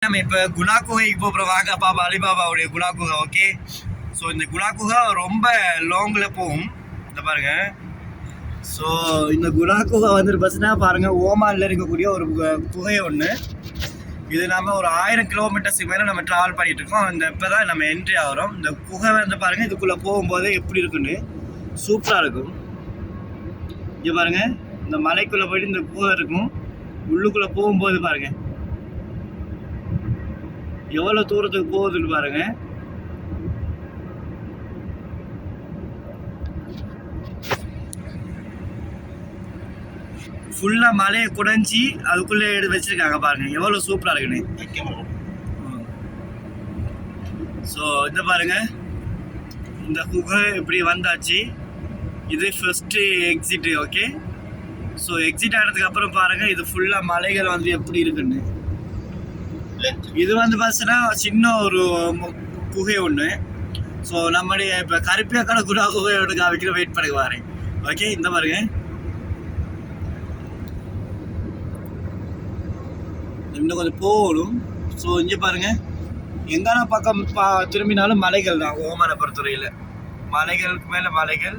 நம்ம இப்போ குணா குகைக்கு போகிறோம். வாங்க பாப்பா அலிபாபாவுடைய குணா குகை. ஓகே, ஸோ இந்த குணா குகை ரொம்ப லாங்கில் போகும். இந்த பாருங்க. ஸோ இந்த குணா குகை வந்துட்டு பஸ்னா பாருங்க, ஓமானில் இருக்கக்கூடிய ஒரு குகை ஒன்று. இது நம்ம ஒரு 1000 கிலோமீட்டர்ஸுக்கு மேலே நம்ம ட்ராவல் பண்ணிட்டு இருக்கோம். இந்த இப்போ தான் நம்ம என்ட்ரி ஆகிறோம். இந்த குகை வந்து பாருங்க, இதுக்குள்ளே போகும்போது எப்படி இருக்குன்னு சூப்பராக இருக்கும். இங்கே பாருங்க, இந்த மலைக்குள்ளே போயிட்டு இந்த குகை இருக்கும். உள்ளுக்குள்ளே போகும்போது பாருங்க எவ்வளோ தூரத்துக்கு போகுதுன்னு பாருங்க. ஃபுல்லா மலையை குடைஞ்சி அதுக்குள்ளே எடுத்து வச்சிருக்காங்க பாருங்க, எவ்வளோ சூப்பரா இருக்குன்னு. ஸோ இந்த பாருங்க, இந்த குகை இப்படி வந்தாச்சு. இது first exit. Okay, so exit ஆனதுக்கு அப்புறம் பாருங்க, இது ஃபுல்லா மலைகள் வந்து எப்படி இருக்குன்னு. இது வந்து பார்த்தீங்கன்னா சின்ன ஒரு குகை ஒன்று. ஸோ நம்முடைய இப்போ கருப்பியாக்கான குணா குகையோட காவிக்கிற வெயிட் பண்ணி வரேன். ஓகே, இந்த பாருங்க, இன்னும் கொஞ்சம் போகணும். ஸோ இங்கே பாருங்க, எங்கான பக்கம் திரும்பினாலும் மலைகள் தான். ஓமானை பொறுத்தவரையில் மலைகளுக்கு மேலே மலைகள்.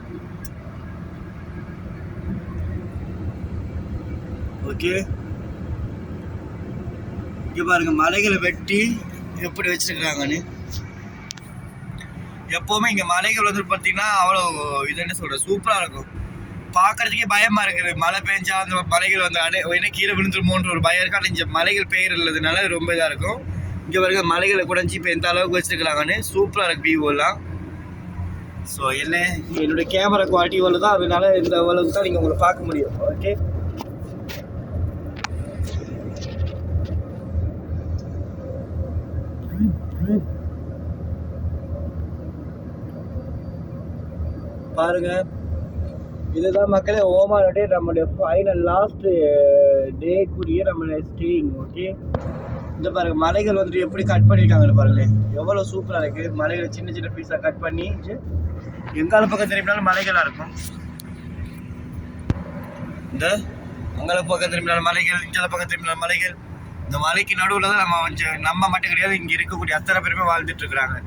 ஓகே, இங்கே பாருங்க மலைகளை வெட்டி எப்படி வச்சிருக்கிறாங்கன்னு. எப்போவுமே இங்கே மலைகள் வந்து பார்த்தீங்கன்னா அவ்வளோ இது என்ன சொல்கிறது, சூப்பராக இருக்கும். பார்க்கறதுக்கே பயமாக இருக்குது. மழை பெஞ்சா அந்த மலைகள் வந்து என்ன கீழே விழுந்துருமோன்ற ஒரு பயம் இருக்கு. இங்கே மலைகள் பெயர் இல்லாததுனால ரொம்ப இதாக இருக்கும். இங்கே பாருங்க மலைகளை குறைஞ்சி இப்போ எந்த அளவுக்கு வச்சிருக்கிறாங்கன்னு. சூப்பராக இருக்கு வியூவெல்லாம். ஸோ என்னுடைய கேமரா குவாலிட்டி இவ்வளோ தான், அதனால இந்த அளவுக்கு தான் நீங்கள் உங்களை பார்க்க முடியும். ஓகே, பாருங்க, இதுதான் மக்களே ஓமானுடைய நம்மளுடைய ஃபைனல் லாஸ்ட் டேக்குரிய நம்மளுடைய ஸ்டேயிங். ஓகே, இந்த பாருங்க மலைகள் வந்துட்டு எப்படி கட் பண்ணியிருக்காங்கன்னு பாருங்களேன், எவ்வளோ சூப்பராக இருக்குது. மலைகளை சின்ன சின்ன பீஸாக கட் பண்ணி எங்கால பக்கம் திரும்பினாலும் மலைகளாக இருக்கும். இந்த அங்கால பக்கம் திரும்பினாலும் மலைகள், இங்கால பக்கம் திரும்பினாலும் மலைகள். இந்த மலைக்கு நடுவில் தான் நம்ம மட்டும் கிடையாது, இங்கே இருக்கக்கூடிய அத்தனை பேருமே வாழ்ந்துட்டு இருக்கிறாங்க.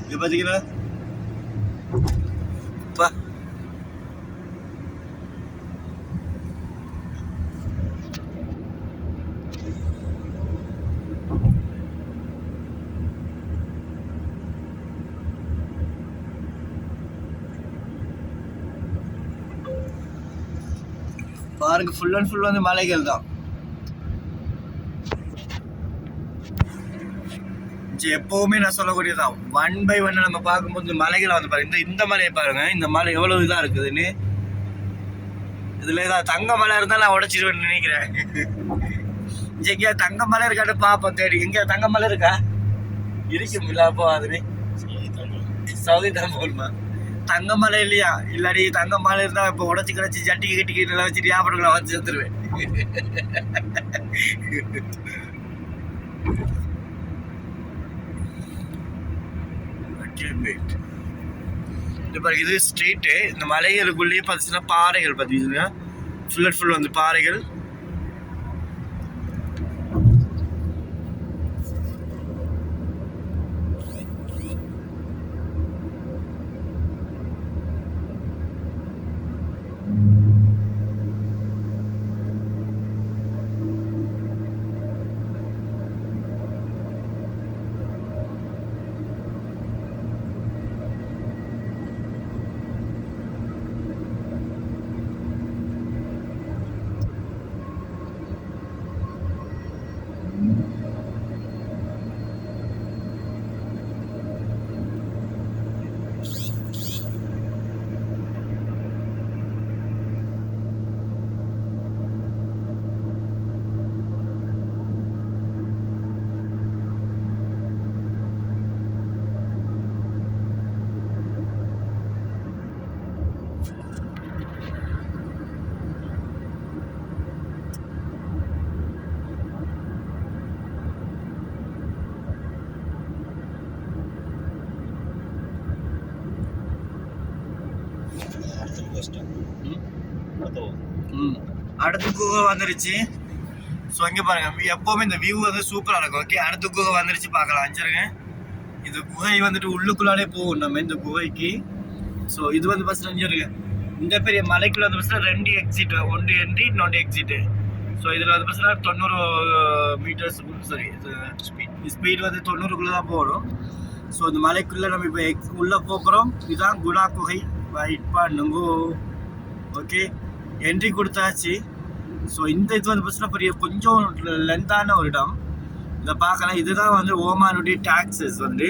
இது பார்த்தீங்களா பாருங்க, ஃபுல் அண்ட் ஃபுல் வந்து மலைகள் தான். எப்பவுமே நான் சொல்லக்கூடியதான், 1 by 1 நம்ம பார்க்கும்போது மலைகளை வந்து பாருங்க. இந்த மலையை பாருங்க, இந்த மலை எவ்வளவு இதா இருக்குதுன்னு. இதுல ஏதாவது தங்க மலை இருந்தா நான் உடைச்சிருவேன்னு நினைக்கிறேன். எங்கேயா தங்க மலை இருக்காட்டு பாப்போம் தேடி. எங்கேயா தங்க மலை இருக்கா? இருக்கும் இல்ல? அப்போ அதுன்னு சவுதி தான் போகணுமா? தங்க மலை இல்லையா? இல்லாடி தங்க மலை இருந்தா இப்போ உடச்சி கிடச்சி ஜட்டிக்கு கட்டிக்கிட்டு வச்சுட்டு வியாபாரங்களை வந்து சேர்த்துருவேன். இது ஸ்ட்ரீட்டு. இந்த மலைகளுக்குள்ளேயே பார்த்தீங்கன்னா பாறைகள் பார்த்தீங்கன்னா ஃபுல் அண்ட் ஃபுல் வந்து பாறைகள். கஷ்டம். அடுத்த குகை வந்துருச்சு. ஸோ இங்கே பாருங்க, எப்போவுமே இந்த வியூ வந்து சூப்பராக இருக்கும். ஓகே, அடுத்த குகை வந்துருச்சு, பார்க்கலாம். அஞ்சிருங்க. இந்த குகை வந்துட்டு உள்ளுக்குள்ளாலே போகும் நம்ம இந்த குகைக்கு. ஸோ இது வந்து ஃபஸ்ட்டு அஞ்சிருங்க. இந்த பெரிய மலைக்குள்ள வந்து ஃபஸ்ட்டு 2 எக்ஸிட், 1 என்ட்ரி, இன்னொன்று எக்ஸிட்டு. ஸோ இதில் வந்து ஃபஸ்ட்டு 90 மீட்டர்ஸ், சாரி ஸ்பீட் வந்து 90க்குள்ளே தான் போகணும். ஸோ இந்த மலைக்குள்ளே நம்ம இப்போ உள்ளே போகிறோம். இதுதான் குணா குகை. வெயிட் பண்ணுங்க. ஓகே, என்ட்ரி கொடுத்தாச்சு. ஸோ இந்த இது வந்து பார்த்தீங்கன்னா பெரிய கொஞ்சம் லென்த்தான ஒரு இடம். இதை பார்க்கலாம். இதுதான் வந்து ஓமானுடைய டாக்ஸஸ் வந்து.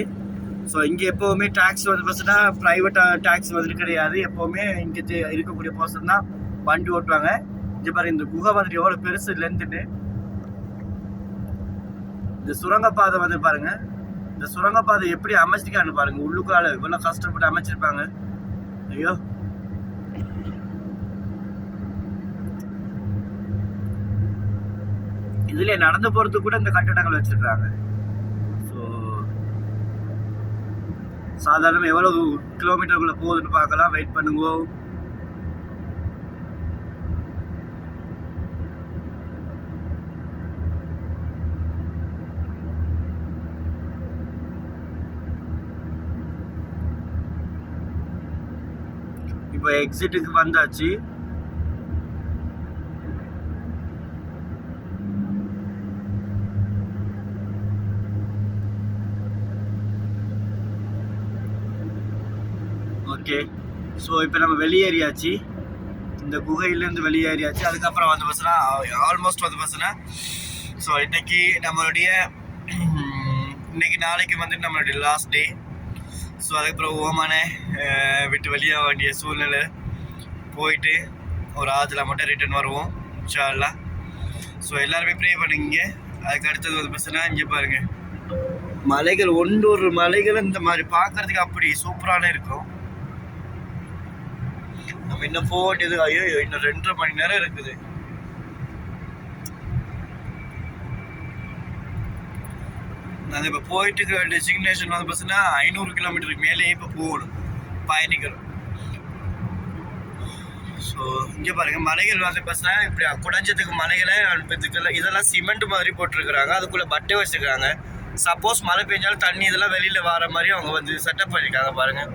ஸோ இங்கே எப்போவுமே டேக்ஸ் வந்து பார்த்தீங்கன்னா ப்ரைவேட் டேக்ஸ் வந்துட்டு கிடையாது. எப்போவுமே இங்கே இருக்கக்கூடிய பர்சன் தான் வண்டி ஓட்டுவாங்க. இங்கே பாருங்க, இந்த குகை வந்துட்டு எவ்வளோ பெருசு லென்த்துட்டு. இந்த சுரங்கப்பாதை வந்து பாருங்க, இந்த சுரங்கப்பாதை எப்படி அமைச்சிருக்கான்னு பாருங்க. உள்ளுக்கால இவ்வளோ கஷ்டப்பட்டு அமைச்சிருப்பாங்க. ஐயோ, இதுல நடந்து போறதுக்கு கூட இந்த கட்டடங்கள் வச்சிருக்காங்க. ஸோ சாதாரண எவ்வளவு கிலோமீட்டருக்குள்ள போகுதுன்னு பார்க்கலாம். வெயிட் பண்ணுங்க. இப்போ எக்ஸிட்டுக்கு வந்தாச்சு. ஓகே, ஸோ இப்போ நம்ம வெளியேறியாச்சு. இந்த குகையிலேருந்து வெளியேறியாச்சு. அதுக்கப்புறம் வந்து பார்த்தீங்கன்னா ஆல்மோஸ்ட் வந்து பார்த்தீங்கன்னா ஸோ இன்னைக்கு நாளைக்கு வந்து நம்மளுடைய லாஸ்ட் டே. ஸோ அதுக்கப்புறம் ஓமானை விட்டு வெளியாக வேண்டிய சூழ்நிலை. போயிட்டு ஒரு ஆஜில் மட்டும் ரிட்டர்ன் வருவோம் இன்ஷா அல்லாஹ். ஸோ எல்லாருமே ப்ரே பண்ணுங்க. அதுக்கு அடுத்தது வந்து பார்த்தீங்கன்னா இங்கே பாருங்கள், மலைகள் ஒன்றொரு மலைகள் இந்த மாதிரி பார்க்கறதுக்கு அப்படி சூப்பரான இருக்கும். நம்ம இன்னும் போக வேண்டியது, ஐயோ இன்னும் 2.5 மணி நேரம் இருக்குது. நான் இப்போ போயிட்டு இருக்க டெஸ்டினேஷன் வந்து பார்த்தீங்கன்னா 500 கிலோமீட்டருக்கு மேலேயே இப்போ போகணும், பயணிக்கிறோம். ஸோ இங்கே பாருங்கள், மலைகள் வந்து பார்த்தீங்கன்னா இப்படி குடஞ்சதுக்கு மலைகளை இதெல்லாம் சிமெண்ட் மாதிரி போட்டிருக்கிறாங்க. அதுக்குள்ளே பட்டை வச்சுருக்காங்க. சப்போஸ் மழை பெஞ்சாலும் தண்ணி இதெல்லாம் வெளியில் வர மாதிரி அவங்க வந்து செட்டப் பண்ணியிருக்காங்க. பாருங்கள்,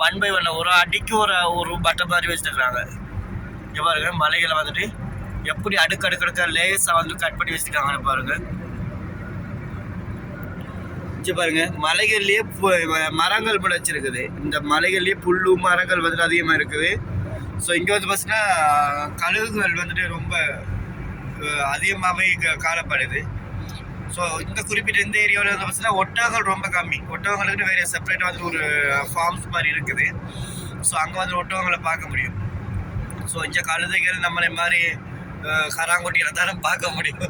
1 by 1 ஒரு அடிக்கு ஒரு பட்டை மாதிரி வச்சுருக்காங்க. இங்கே பாருங்கள், மலைகளை வந்துட்டு எப்படி அடுக்கடுக்க லேஸாக வந்து கட் பண்ணி வச்சுருக்காங்கன்னு பாருங்கள். இங்கே பாருங்கள், மலைகள்லேயே மரங்கள் முளைச்சிருக்குது. இந்த மலைகள்லேயே புல்லு மரங்கள் வந்துட்டு அதிகமாக இருக்குது. ஸோ இங்கே வந்து பார்த்தீங்கன்னா கழுகுகள் வந்துட்டு ரொம்ப அதிகமாகவே காணப்படுது. ஸோ இந்த குறிப்பிட்ட இந்த ஏரியாவில் வந்து பார்த்தீங்கன்னா ஒட்டகங்கள் ரொம்ப கம்மி. ஒட்டகங்களுக்கு வேறு செப்பரேட்டாக வந்து ஒரு ஃபார்ம்ஸ் மாதிரி இருக்குது. ஸோ அங்கே வந்து ஒட்டகங்களை பார்க்க முடியும். ஸோ இந்த கழுதைகள் நம்மளை மாதிரி கராங்குட்டிகளை தானே பார்க்க முடியும்.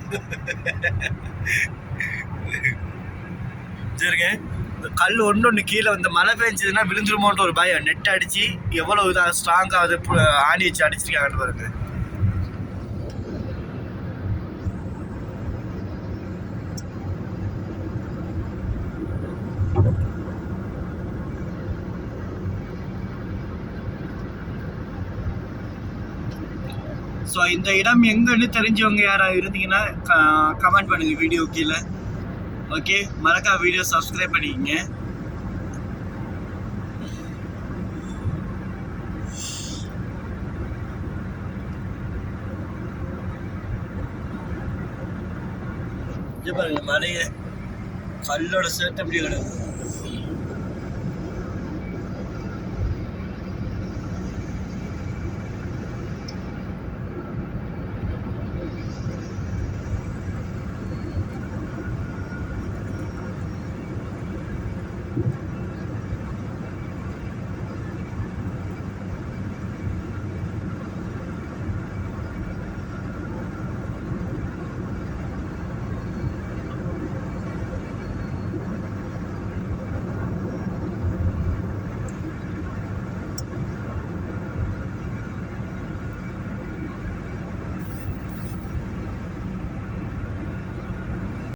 சரிங்க, இந்த கல் ஒன்று கீழே வந்து மழை பெஞ்சதுன்னா விழுந்துருமோன்ற ஒரு பயம். நெட் அடித்து எவ்வளோ இதாக ஸ்ட்ராங்காக அது ஆணி வச்சு அடிச்சிருக்காங்கன்னு பாருங்க. ஸோ இந்த இடம் எங்கன்னு தெரிஞ்சவங்க யாராவது இருந்தீங்கன்னா கமெண்ட் பண்ணுங்கள் வீடியோ கீழே. ஓகே, மறக்காம வீடியோ சப்ஸ்கிரைப் பண்ணிக்கங்க. பாருங்க, மலையை கல்லோட சேர்த்து அப்படியே கிடக்கு.